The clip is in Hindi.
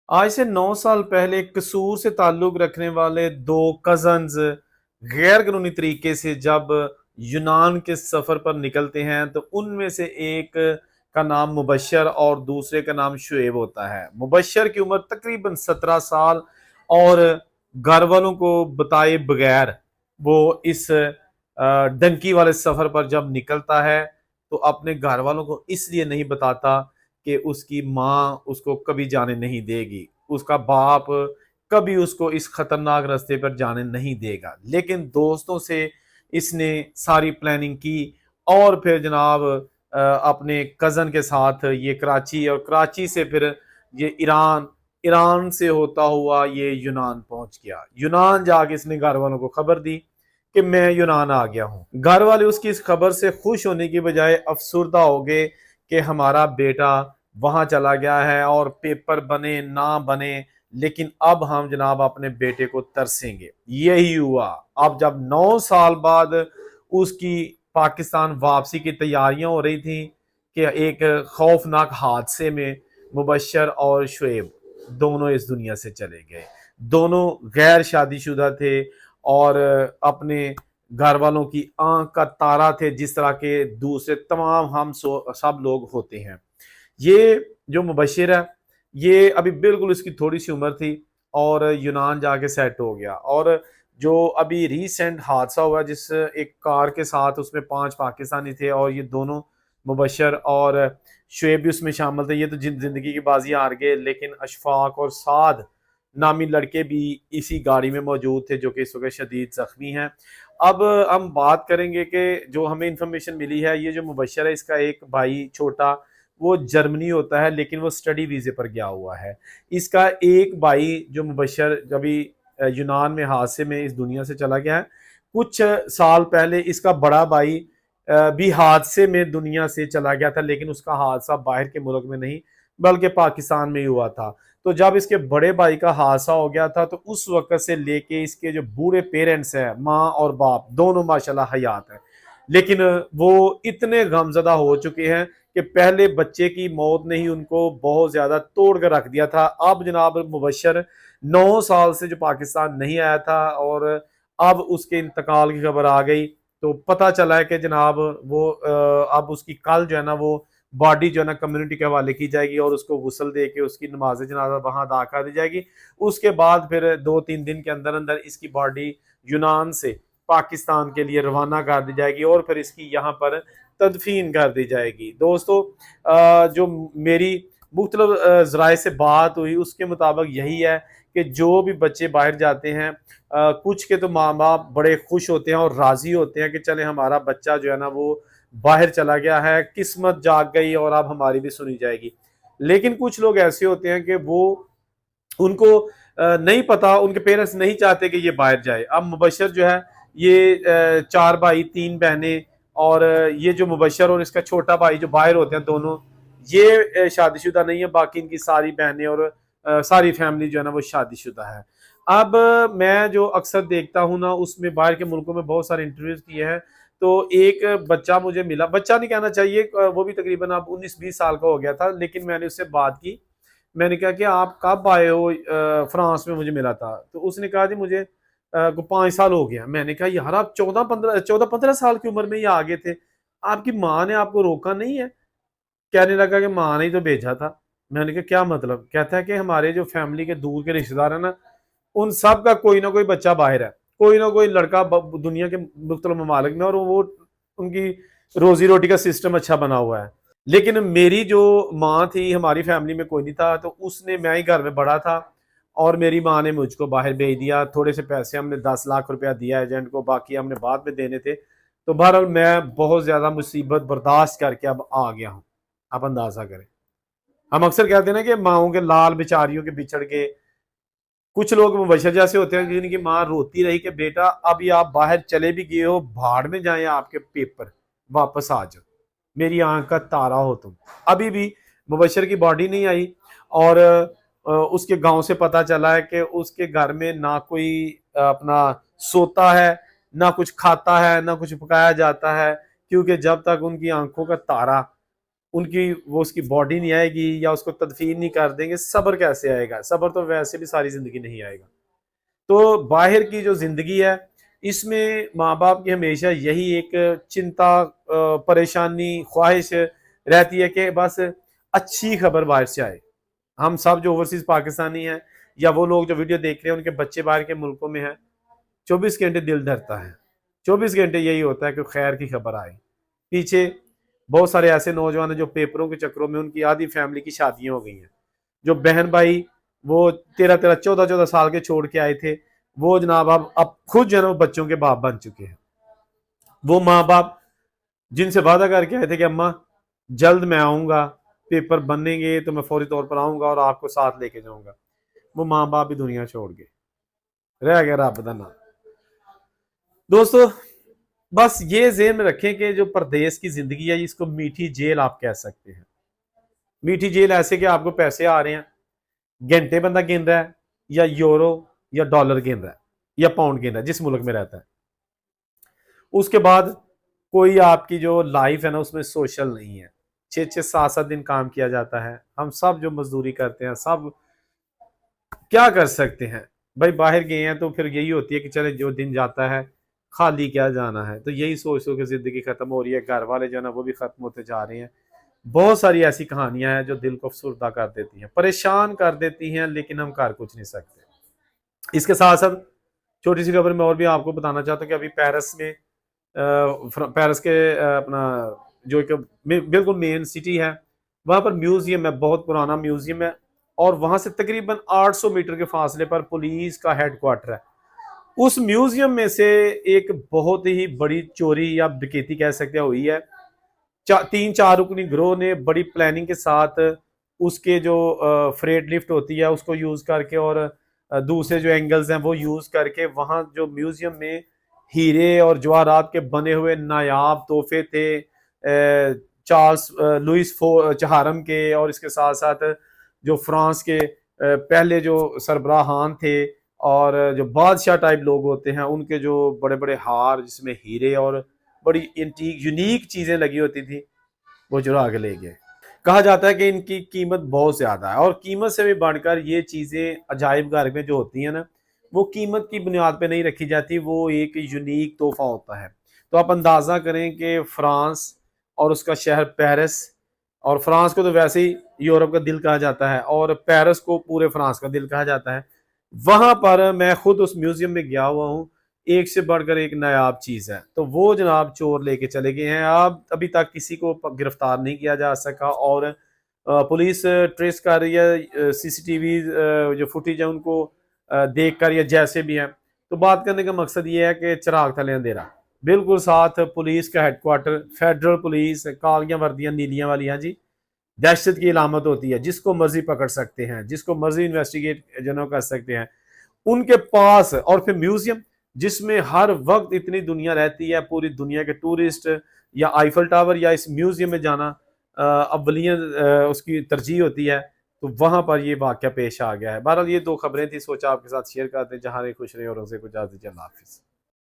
आज से 9 साल पहले कसूर से ताल्लुक रखने वाले दो कजन्स गैर कानूनी तरीके से जब यूनान के सफर पर निकलते हैं तो उनमें से एक का नाम मुबशर और दूसरे का नाम शुएब होता है। मुबशर की उम्र तकरीबन 17 साल और घर वालों को बताए बगैर वो इस डंकी वाले सफर पर जब निकलता है तो अपने घर वालों को इसलिए नहीं बताता कि उसकी माँ उसको कभी जाने नहीं देगी, उसका बाप कभी उसको इस खतरनाक रास्ते पर जाने नहीं देगा। लेकिन दोस्तों से इसने सारी प्लानिंग की और फिर जनाब अपने कज़न के साथ ये कराची और कराची से फिर ये ईरान, ईरान से होता हुआ ये यूनान पहुंच गया। यूनान जाके इसने घर वालों को खबर दी कि मैं यूनान आ गया हूँ। घर वाले उसकी इस खबर से खुश होने की बजाय अफसुर्दा हो गए कि हमारा बेटा वहां चला गया है और पेपर बने ना बने, लेकिन अब हम जनाब अपने बेटे को तरसेंगे। यही हुआ। अब जब 9 साल बाद उसकी पाकिस्तान वापसी की तैयारियां हो रही थी कि एक खौफनाक हादसे में मुबशर और शुएब दोनों इस दुनिया से चले गए। दोनों गैर शादीशुदा थे और अपने घर वालों की आंख का तारा थे, जिस तरह के दूसरे तमाम हम सब लोग होते हैं। ये जो मुबशिर है, ये अभी बिल्कुल इसकी थोड़ी सी उम्र थी और यूनान जाके सेट हो गया। और जो अभी रिसेंट हादसा हुआ जिस एक कार के साथ, उसमें 5 पाकिस्तानी थे और ये दोनों मुबशर और शुएब भी उसमें शामिल थे। ये तो जिंदगी की बाजी हार गए, लेकिन अशफाक और साद नामी लड़के भी इसी गाड़ी में मौजूद थे जो कि इस वक्त शदीद जख्मी हैं। अब हम बात करेंगे कि जो हमें इंफॉर्मेशन मिली है, ये जो मुबशर है इसका एक भाई छोटा वो जर्मनी होता है, लेकिन वो स्टडी वीजे पर गया हुआ है। इसका एक भाई जो मुबशर अभी यूनान में हादसे में इस दुनिया से चला गया है। कुछ साल पहले इसका बड़ा भाई भी हादसे में दुनिया से चला गया था, लेकिन उसका हादसा बाहर के मुल्क में नहीं बल्कि पाकिस्तान में ही हुआ था। तो जब इसके बड़े भाई का हादसा हो गया था तो उस वक्त से लेके इसके जो बूढ़े पेरेंट्स हैं, माँ और बाप दोनों माशाल्लाह हयात हैं, लेकिन वो इतने गमजदा हो चुके हैं कि पहले बच्चे की मौत ने ही उनको बहुत ज्यादा तोड़ कर रख दिया था। अब जनाब मुबशर 9 साल से जो पाकिस्तान नहीं आया था और अब उसके इंतकाल की खबर आ गई, तो पता चला है कि जनाब वो अब उसकी कल जो है ना वो बॉडी जो है ना कम्युनिटी के हवाले की जाएगी और उसको गुस्ल दे के उसकी नमाज जनाजा वहां अदा कर दी जाएगी। उसके बाद फिर 2-3 दिन के अंदर अंदर इसकी बॉडी यूनान से पाकिस्तान के लिए रवाना कर दी जाएगी और फिर इसकी यहाँ पर तदफीन कर दी जाएगी। दोस्तों, जो मेरी मुख्तलिफ ज़राए से बात हुई उसके मुताबिक यही है कि जो भी बच्चे बाहर जाते हैं, कुछ के तो माँ बाप बड़े खुश होते हैं और राज़ी होते हैं कि चले हमारा बच्चा जो है ना वो बाहर चला गया है, किस्मत जाग गई और अब हमारी भी सुनी जाएगी। लेकिन कुछ लोग ऐसे होते हैं कि वो उनको नहीं पता, उनके पेरेंट्स नहीं चाहते कि ये बाहर जाए। अब मुबशर जो है ये 4 भाई 3 बहनें और ये जो मुबशर और इसका छोटा भाई जो बाहर होते हैं दोनों, ये शादीशुदा नहीं है। बाकी इनकी सारी बहनें और सारी फैमिली जो है ना वो शादीशुदा है। अब मैं जो अक्सर देखता हूँ ना उसमें बाहर के मुल्कों में बहुत सारे इंटरव्यूज किए हैं, तो एक बच्चा मुझे मिला, बच्चा नहीं कहना चाहिए, वो भी तकरीबन अब 19-20 साल का हो गया था, लेकिन मैंने उससे बात की। मैंने कहा कि आप कब आए हो फ्रांस में, मुझे मिला था। तो उसने कहा जी मुझे को 5 साल हो गया। मैंने कहा यार आप 14-15 साल की उम्र में ही आ गए थे, आपकी माँ ने आपको रोका नहीं है? कहने लगा कि माँ ने ही तो भेजा था। मैंने कहा क्या मतलब? कहता है कि हमारे जो फैमिली के दूर के रिश्तेदार है ना, उन सब का कोई ना कोई बच्चा बाहर है, कोई ना कोई लड़का दुनिया के मुख्तलिफ ममालिक में, और वो उनकी रोजी रोटी का सिस्टम अच्छा बना हुआ है। लेकिन मेरी जो माँ थी, हमारी फैमिली में कोई नहीं था, तो उसने, मैं ही घर में बड़ा था और मेरी माँ ने मुझको बाहर भेज दिया। थोड़े से पैसे हमने 10 लाख रुपया दिया एजेंट को, बाकी हमने बाद में देने थे। तो बहरहाल मैं बहुत ज्यादा मुसीबत बर्दाश्त करके अब आ गया हूँ। आप अंदाजा करें। हम अक्सर कहते हैं ना कि माओ के लाल बेचारियों के बिछड़ के, कुछ लोग मुबशर जैसे होते हैं जिनकी माँ रोती रही कि बेटा अभी आप बाहर चले भी गए हो, भाड़ में जाए आपके पेपर, वापस आ जाओ, मेरी आंख का तारा हो तुम। अभी भी मुबशर की बॉडी नहीं आई और उसके गांव से पता चला है कि उसके घर में ना कोई अपना सोता है, ना कुछ खाता है, ना कुछ पकाया जाता है, क्योंकि जब तक उनकी आंखों का तारा उनकी वो उसकी बॉडी नहीं आएगी या उसको तदफीन नहीं कर देंगे, सब्र कैसे आएगा? सब्र तो वैसे भी सारी ज़िंदगी नहीं आएगा। तो बाहर की जो ज़िंदगी है, इसमें माँ-बाप की हमेशा यही एक चिंता, परेशानी, ख्वाहिश रहती है कि बस अच्छी खबर बाहर से आए। हम सब जो ओवरसीज़ पाकिस्तानी हैं या वो लोग जो वीडियो देख रहे हैं, उनके बच्चे बाहर के मुल्कों में हैं, 24 घंटे दिल धड़कता है। 24 घंटे यही होता है कि खैर की खबर आए। पीछे बहुत सारे ऐसे नौजवान हैं जो पेपरों के चक्करों में उनकी आधी फैमिली की शादियाँ हो गई हैं। जो बहन भाई वो 13-13, 14-14 साल के छोड़ के आए थे, वो जनाब अब खुद जो है ना बच्चों के बाप बन चुके हैं। वो माँ बाप जिनसे वादा करके आए थे कि अम्मा जल्द मैं आऊंगा, पेपर बनेंगे तो मैं फौरी तौर पर आऊंगा और आपको साथ लेके जाऊंगा, वो माँ बाप भी दुनिया छोड़ गए, रह गया रब दा नाम। दोस्तों, बस ये ज़हन में रखें कि जो परदेश की जिंदगी है, इसको मीठी जेल आप कह सकते हैं। मीठी जेल ऐसे कि आपको पैसे आ रहे हैं, घंटे बंदा गिन रहा है, या यूरो या डॉलर गिन रहा है, या पाउंड गिन रहा है जिस मुल्क में रहता है। उसके बाद कोई आपकी जो लाइफ है ना, उसमें सोशल नहीं है। 6-6, 7-7 दिन काम किया जाता है। हम सब जो मजदूरी करते हैं, सब क्या कर सकते हैं भाई? बाहर गए हैं तो फिर यही होती है कि चले जो दिन जाता है, खाली क्या जाना है। तो यही सोच सोच के जिंदगी खत्म हो रही है। घर वाले जो है ना, वो भी खत्म होते जा रहे हैं। बहुत सारी ऐसी कहानियां हैं जो दिल को अफसुर्दा कर देती हैं, परेशान कर देती हैं, लेकिन हम कर कुछ नहीं सकते। इसके साथ साथ छोटी सी खबर मैं और भी आपको बताना चाहता हूँ कि अभी पेरिस में, पेरिस के अपना जो एक बिल्कुल मेन सिटी है, वहां पर म्यूजियम है, बहुत पुराना म्यूजियम है। और वहां से तकरीबन 800 मीटर के फासले पर पुलिस का हेडक्वार्टर है। उस म्यूजियम में से एक बहुत ही बड़ी चोरी या डकैती कह सकते हैं हुई है। 3-4 रुकनी गिरोह ने बड़ी प्लानिंग के साथ उसके जो फ्रेट लिफ्ट होती है उसको यूज करके, और दूसरे जो एंगल्स हैं वो यूज करके, वहां जो म्यूजियम में हीरे और जवाहरात के बने हुए नायाब तोहफे थे, चार्ल्स लुइस चहारम के, और इसके साथ साथ जो फ्रांस के पहले जो सरबराहान थे और जो बादशाह टाइप लोग होते हैं, उनके जो बड़े बड़े हार जिसमें हीरे और बड़ी इंटीक यूनिक चीजें लगी होती थी, वो चुरा के ले गए। कहा जाता है कि इनकी कीमत बहुत ज्यादा है, और कीमत से भी बढ़कर ये चीजें अजायब घर में जो होती हैं ना, वो कीमत की बुनियाद पे नहीं रखी जाती, वो एक यूनिक तोहफा होता है। तो आप अंदाजा करें कि फ्रांस और उसका शहर पेरिस, और फ्रांस को तो वैसे ही यूरोप का दिल कहा जाता है, और पेरिस को पूरे फ्रांस का दिल कहा जाता है। वहां पर मैं खुद उस म्यूजियम में गया हुआ हूँ। एक से बढ़कर एक नायाब चीज है। तो वो जनाब चोर लेके चले गए हैं। अब अभी तक किसी को गिरफ्तार नहीं किया जा सका, और पुलिस ट्रेस कर रही है सीसीटीवी जो फुटेज है उनको देख कर, या जैसे भी है। तो बात करने का मकसद ये है कि चिराग तले अंधेरा, बिल्कुल साथ पुलिस का हेडक्वार्टर, फेडरल पुलिस, कालियां वर्दियां नीलियां वाली हैं जी, दहशत की इलामत होती है। जिसको मर्जी पकड़ सकते हैं, जिसको मर्जी इन्वेस्टिगेट जो कर सकते हैं उनके पास। और फिर म्यूजियम जिसमें हर वक्त इतनी दुनिया रहती है, पूरी दुनिया के टूरिस्ट या आईफल टावर या इस म्यूजियम में जाना अव्वलियत उसकी तरजीह होती है। तो वहां पर ये वाकया पेश आ गया है। बहरहाल ये दो खबरें थी, सोचा आपके साथ शेयर करते हैं। जहां खुश रहे और उनसे कुछ दीजिए। अल्लाह हाफिज।